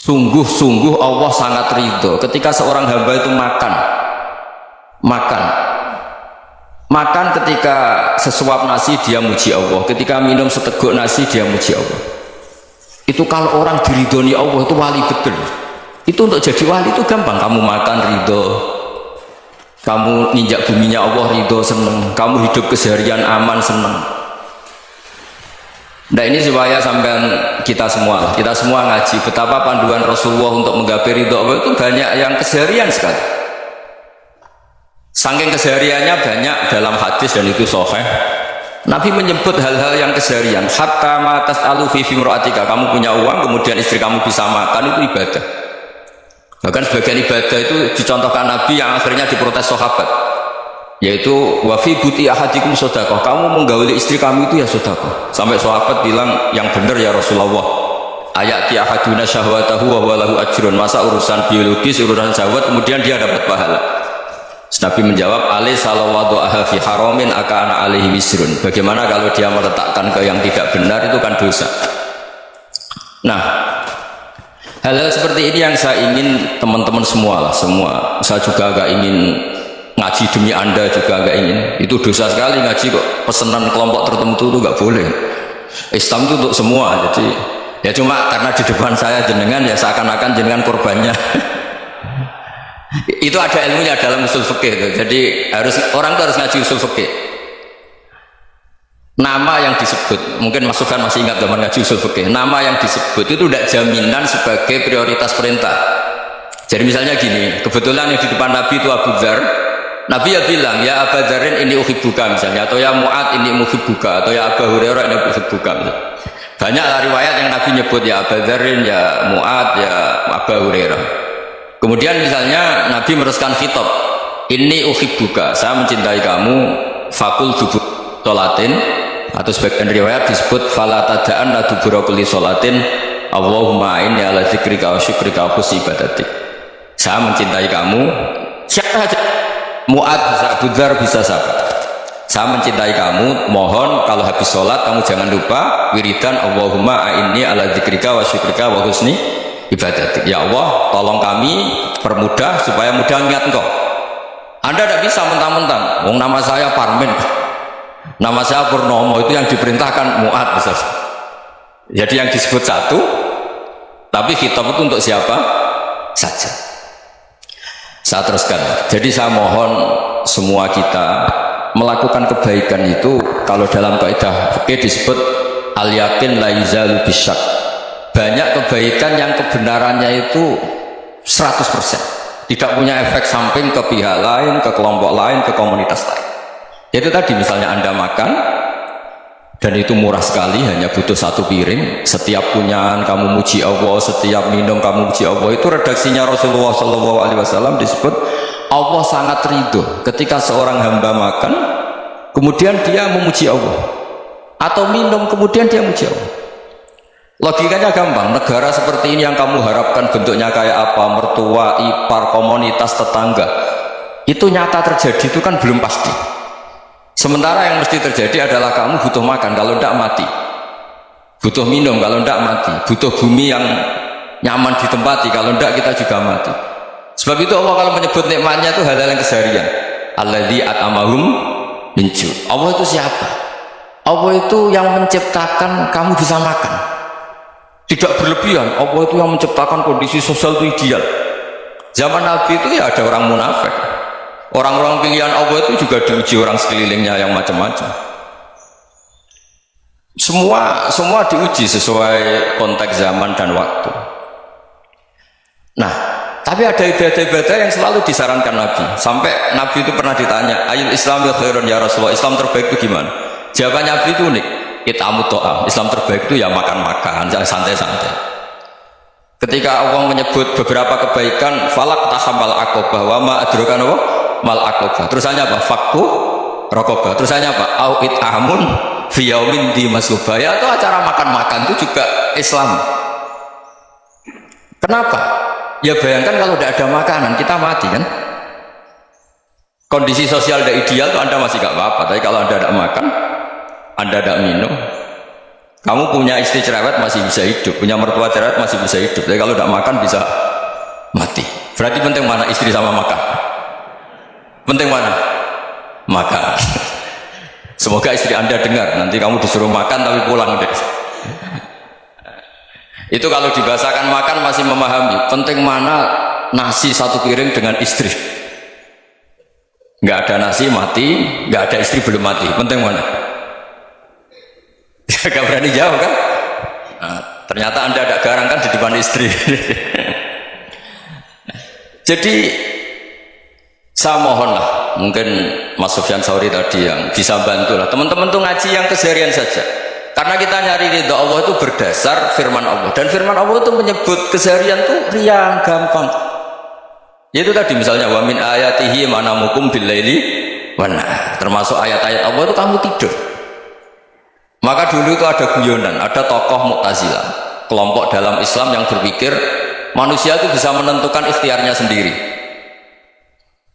Sungguh-sungguh Allah sangat ridho ketika seorang hamba itu makan ketika sesuap nasi dia muji Allah, ketika minum seteguk nasi dia muji Allah. Itu kalau orang diridhoni Allah itu wali betul. Itu untuk jadi wali itu gampang, kamu makan ridho, kamu nginjak buminya Allah ridho seneng, kamu hidup keseharian aman seneng. Nah ini supaya sampai kita semua ngaji betapa panduan Rasulullah untuk menggapai ridho Allah itu banyak yang keseharian sekali. Saking kesehariannya banyak dalam hadis dan itu sahih. Nabi menyebut hal-hal yang keseharian. Hatta ma tas'alu fi imra'atika, kamu punya uang kemudian istri kamu bisa makan, itu ibadah. Bahkan sebagian ibadah itu dicontohkan Nabi yang akhirnya diprotes sahabat, yaitu wa fi buti ahadikum sedekah, kamu menggauli istri kamu itu ya sedekah. Sampai sahabat bilang, yang benar ya Rasulullah, ayati ahaduna syahwatahu wa huwa lahu ajrun, masa urusan biologis, urusan syahwat kemudian dia dapat pahala. Nabi menjawab, alai salawatu aha fi haramin akana alaihi wisrun, bagaimana kalau dia meletakkan ke yang tidak benar, itu kan dosa. Nah, hal-hal seperti ini yang saya ingin teman-teman semua saya juga agak ingin ngaji demi anda juga agak ingin. Itu dosa sekali ngaji kok pesanan kelompok tertentu itu nggak boleh. Islam itu untuk semua, jadi ya cuma karena di depan saya jenengan ya seakan-akan jenengan korbannya. Itu ada ilmunya dalam usul fikih itu. Jadi orang itu harus ngaji usul fikih. Nama yang disebut, mungkin masukan masih ingat zaman ngaji usul fikih, nama yang disebut itu tidak jaminan sebagai prioritas perintah. Jadi misalnya gini, kebetulan yang di depan Nabi itu Abu Dzar, Nabi ya bilang, ya Abu Dzarin ini uhibbuka misalnya, atau ya Mu'ad ini uhibbuka, atau ya Abu Hurairah ini uhibbuka. Banyak riwayat yang Nabi nyebut ya Abu Dzarin, ya Mu'ad, ya Abu Hurairah. Kemudian misalnya Nabi meneruskan khitab, ini uhibbuka, saya mencintai kamu, fakul dubur sholatin, atau sebagian riwayat disebut fala tada'an la dubura kulli sholatin Allahumma inni ala dzikrika wa syukrika wa husni ibadatik. Saya mencintai kamu, siapa aja, Mu'ad bisa, Abu Dzar bisa siapa. Saya mencintai kamu, mohon kalau habis sholat kamu jangan lupa wiridan Allahumma inni ala dzikrika wa syukrika wa husni ibadatik. Ya Allah, tolong kami permudah supaya mudah ingat engkau. Anda tidak bisa mentang-mentang, wong nama saya Parmin, nama saya Purnomo, itu yang diperintahkan Mu'ad besar. Jadi yang disebut satu, tapi khitab itu untuk siapa saja. Saya teruskan. Jadi saya mohon semua kita melakukan kebaikan itu, kalau dalam kaidah fikih disebut al yakin la yuzalu bisyak. Banyak kebaikan yang kebenarannya itu 100%, tidak punya efek samping ke pihak lain, ke kelompok lain, ke komunitas lain. Itu tadi misalnya Anda makan dan itu murah sekali, hanya butuh satu piring, setiap punyaan kamu muji Allah, setiap minum kamu muji Allah. Itu redaksinya Rasulullah SAW disebut Allah sangat ridho ketika seorang hamba makan kemudian dia memuji Allah, atau minum kemudian dia memuji Allah. Logikanya gampang, negara seperti ini yang kamu harapkan bentuknya kayak apa, mertua, ipar, komunitas, tetangga, itu nyata terjadi itu kan belum pasti. Sementara yang mesti terjadi adalah kamu butuh makan, kalau tidak mati, butuh minum, kalau tidak mati, butuh bumi yang nyaman ditempati, kalau tidak kita juga mati. Sebab itu Allah kalau menyebut nikmatnya itu hal-hal yang keseharian. Alladzi at'amahum min ju'. Allah itu siapa? Allah itu yang menciptakan kamu bisa makan, tidak berlebihan. Allah itu yang menciptakan kondisi sosial itu ideal. Zaman Nabi itu ya ada orang munafik, orang-orang pilihan Allah itu juga diuji orang sekelilingnya yang macam-macam. Semua diuji sesuai konteks zaman dan waktu. Nah, tapi ada ibadah-ibadah yang selalu disarankan Nabi. Sampai Nabi itu pernah ditanya, ayul Islam ya khairun ya Rasulullah, Islam terbaik itu gimana? Jawaban Nabi itu unik, itamu to'am, Islam terbaik itu ya makan-makan, jangan santai-santai. Ketika Allah menyebut beberapa kebaikan, falak tahamal aqobah wa ma adrokan mal aqobah, terusannya apa? Fakku rokobah, terusannya apa? Au it'amun fi yaumin di masubah. Ya itu acara makan-makan itu juga Islam. Kenapa? Ya bayangkan kalau tidak ada makanan kita mati kan. Kondisi sosial tidak ideal tuh Anda masih gak apa-apa, tapi kalau Anda tidak makan, Anda tidak minum, Kamu punya istri cerewet masih bisa hidup, punya mertua cerewet masih bisa hidup. Tapi kalau tidak makan bisa mati. Berarti penting mana istri sama makan? Penting mana? Makan. Semoga istri Anda dengar, nanti kamu disuruh makan tapi pulang deh. Itu kalau dibahasakan makan masih memahami. Penting mana nasi satu piring dengan istri. Nggak ada nasi mati, nggak ada istri belum mati. Penting mana? Gak berani jawab kan? Nah, ternyata Anda ada garang kan di depan istri. Jadi saya mohonlah, mungkin Mas Sufyan Sauri tadi yang bisa bantulah teman-teman tuh ngaji yang keseharian saja. Karena kita nyari ridha Allah itu berdasar firman Allah, dan firman Allah itu menyebut keseharian tuh riang gampang. Yaitu tadi misalnya wa min ayatihi manamukum billaili wan nahar. Termasuk ayat-ayat Allah itu kamu tidur. Maka dulu itu ada guyonan, ada tokoh Mu'tazilah, kelompok dalam Islam yang berpikir manusia itu bisa menentukan ikhtiarnya sendiri.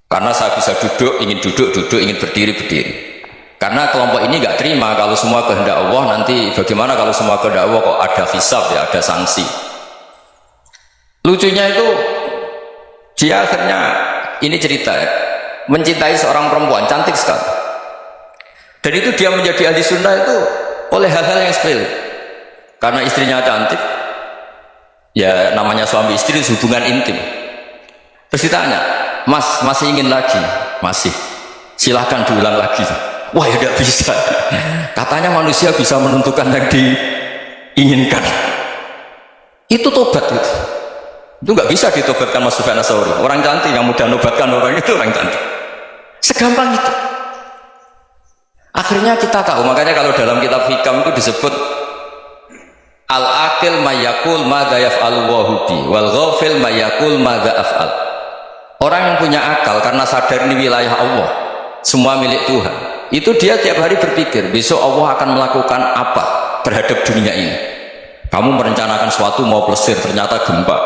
Karena saya bisa duduk, ingin berdiri, berdiri. Karena kelompok ini nggak terima kalau semua kehendak Allah, nanti bagaimana kalau semua kehendak Allah kok ada hisab ya, ada sanksi. Lucunya itu dia akhirnya, ini cerita ya, mencintai seorang perempuan cantik sekali. Dan itu dia menjadi ahli sunnah itu oleh hal-hal yang sepele. Karena istrinya cantik, ya namanya suami istri hubungan intim. Terus ditanya, Mas masih ingin lagi? Masih. Silahkan diulang lagi. Wah ya tidak bisa. Katanya manusia bisa menentukan yang diinginkan. Itu tobat gitu. Itu nggak bisa ditobatkan Mas Sufyan Ats-Tsauri. Orang cantik yang mudah nobatkan orang itu orang cantik. Segampang itu. Akhirnya kita tahu, makanya kalau dalam kitab hikam itu disebut al-aqil mayakul madza yaf'alu wa bi wal ghafil mayakul madza af'al. Orang yang punya akal karena sadar ini wilayah Allah, semua milik Tuhan, itu dia tiap hari berpikir besok Allah akan melakukan apa terhadap dunia ini. Kamu merencanakan suatu mau plesir ternyata gempa,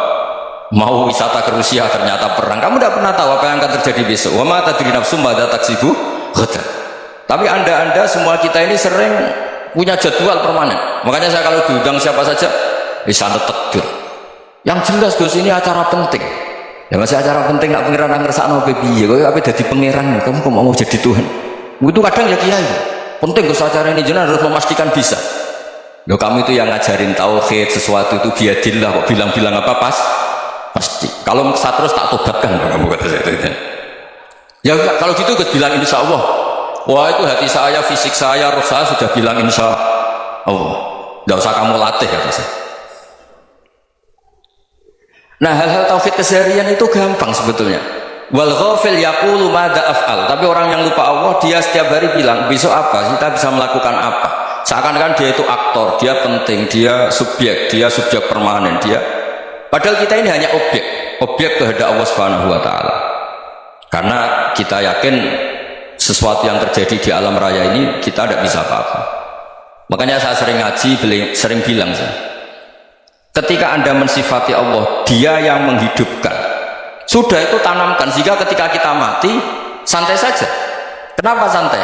mau wisata ke Rusia ternyata perang. Kamu tidak pernah tahu apa yang akan terjadi besok. Wa ma tadri nafsum madza taksibu ghadan. Tapi anda semua kita ini sering punya jadwal permanen. Makanya saya kalau diundang siapa saja bisa tegur. Yang jelas Gus ini acara penting. Ya masih acara penting nak pangeran ngersakno piye? Kowe ape dadi pangeran? Kamu kok mau jadi Tuhan? Itu kadang ya kiai. Penting Gus acara ini jenengan harus memastikan bisa. Loh kamu itu yang ngajarin tauhid sesuatu itu biadillah kok bilang-bilang apa pas? Pasti. Kalau saya terus tak tobatkan kamu kata saya. Ya kalau gitu Gus bilang insya Allah. Wah itu hati saya, fisik saya, roh saya sudah bilang insya Allah. Tidak usah kamu latih kata saya. Nah hal-hal tauhid keseharian itu gampang sebetulnya. Wal ghafil yaqulu madza af'al. Tapi orang yang lupa Allah dia setiap hari bilang besok apa? Kita bisa melakukan apa? Seakan-akan dia itu aktor, dia penting, dia subjek permanen, dia. Padahal kita ini hanya objek kehendak Allah Subhanahu wa taala. Karena kita yakin sesuatu yang terjadi di alam raya ini kita tidak bisa apa-apa. Makanya saya sering ngaji, sering bilang saya, ketika anda mensifati Allah dia yang menghidupkan, sudah itu tanamkan sehingga ketika kita mati santai saja. Kenapa santai?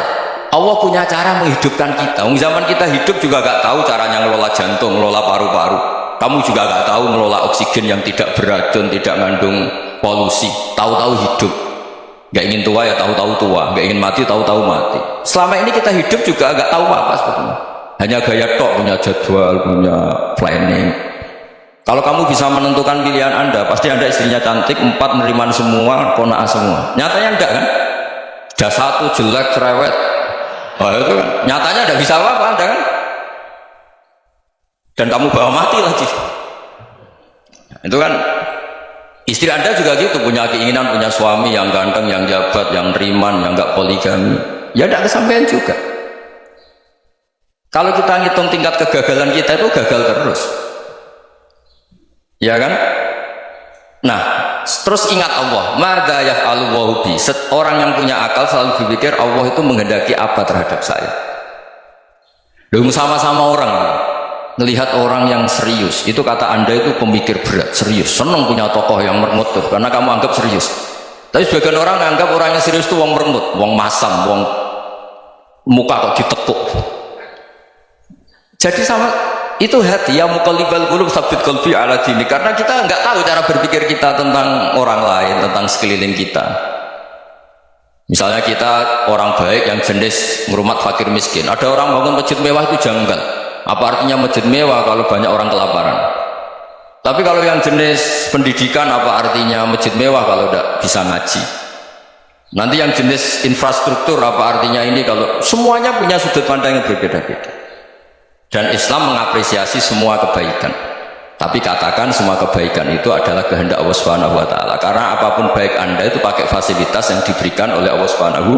Allah punya cara menghidupkan kita. Zaman kita hidup juga gak tahu caranya ngelola jantung, ngelola paru-paru. Kamu juga gak tahu ngelola oksigen yang tidak beracun, tidak mengandung polusi. Tahu-tahu hidup. Gak ingin tua ya tahu-tahu tua, gak ingin mati tahu-tahu mati. Selama ini kita hidup juga agak tahu apa sebetulnya. Hanya gaya tok, punya jadwal, punya planning. Kalau kamu bisa menentukan pilihan anda, pasti anda istrinya cantik, 4 neriman semua, kona'ah semua. Nyatanya enggak kan? Ada 1 jelek, cerewet. Oh itu kan, nyatanya enggak bisa apa-apa anda kan? Dan kamu bawa mati lagi. Itu kan. Istri anda juga gitu, punya keinginan punya suami yang ganteng, yang jabat, yang riman, yang enggak poligami. Ya tidak kesampaian juga. Kalau kita ngitung tingkat kegagalan kita itu gagal terus. Ya kan? Nah, terus ingat Allah. Madza yaf'alu wa bi. Orang yang punya akal selalu berpikir Allah itu menghendaki apa terhadap saya. Loh sama-sama orang melihat orang yang serius itu kata anda itu pemikir berat, serius, senang punya tokoh yang mermut tuh karena kamu anggap serius. Tapi sebagian orang anggap orang yang serius itu wong mermut, wong masam, wong muka kok ditekuk. Jadi sama itu hati ya muqallibal qulub tsabbit qalbi ala dini, karena kita nggak tahu cara berpikir kita tentang orang lain, tentang sekeliling kita. Misalnya kita orang baik yang jenis ngurmat fakir miskin, ada orang bangun masjid mewah itu janggal. Apa artinya masjid mewah kalau banyak orang kelaparan? Tapi kalau yang jenis pendidikan, apa artinya masjid mewah kalau tidak bisa ngaji? Nanti yang jenis infrastruktur, apa artinya ini kalau semuanya punya sudut pandang yang berbeda-beda. Dan Islam mengapresiasi semua kebaikan, tapi katakan semua kebaikan itu adalah kehendak Allah Subhanahu wa taala, karena apapun baik Anda itu pakai fasilitas yang diberikan oleh Allah Subhanahu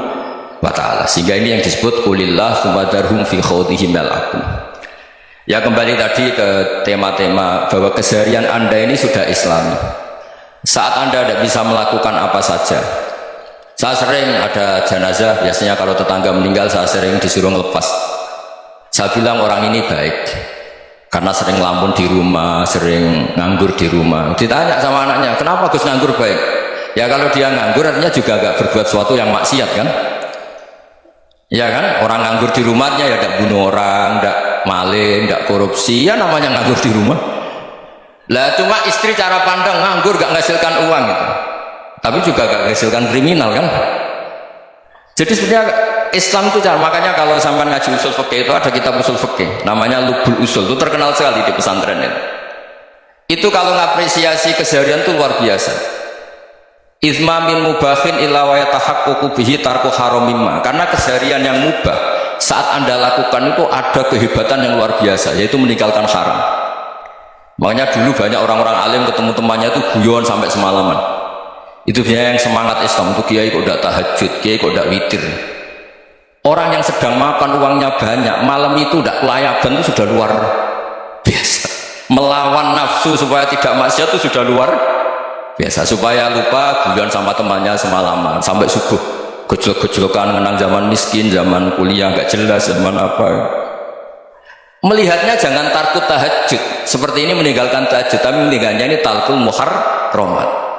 wa taala. Sehingga ini yang disebut qulillah sumadarhum fi khawdihim yal'abun. Ya, kembali tadi ke tema-tema bahwa keseharian Anda ini sudah Islami. Saat Anda tidak bisa melakukan apa saja, saya sering ada jenazah, biasanya kalau tetangga meninggal saya sering disuruh ngelepas. Saya bilang orang ini baik karena sering lamun di rumah, sering nganggur di rumah. Ditanya sama anaknya, kenapa Gus nganggur baik? Ya kalau dia nganggur artinya juga gak berbuat sesuatu yang maksiat kan? Ya kan? Orang nganggur di rumahnya ya gak bunuh orang, gak maling, gak korupsi, ya namanya nganggur di rumah. Lah cuma istri cara pandang nganggur gak menghasilkan uang gitu, tapi juga gak menghasilkan kriminal kan? Jadi sebenarnya Islam itu cara, makanya kalau sampai ngaji usul fikih itu ada kitab usul fikih namanya Lubul Usul, itu terkenal sekali di pesantren itu kalau ngapresiasi keseharian itu luar biasa. Izma min mubahin illa wa yatahaqququ bihi tarku haramimma, karena keseharian yang mubah saat Anda lakukan itu ada kehebatan yang luar biasa, yaitu meninggalkan haram. Makanya dulu banyak orang-orang alim ketemu temannya itu guyon sampai semalaman. Itu biasanya yang semangat Islam itu, kiai kok tidak tahajud, kiai kok tidak witir. Orang yang sedang makan uangnya banyak, malam itu tidak kelayaban itu sudah luar biasa. Melawan nafsu supaya tidak maksiat itu sudah luar biasa. Supaya lupa guyon sama temannya semalaman sampai subuh, gejolak-gejolokan menang zaman miskin, zaman kuliah nggak jelas, zaman apa. Melihatnya jangan takut tahajud seperti ini, meninggalkan tahajud, tapi meninggalkannya ini talqul muharramat.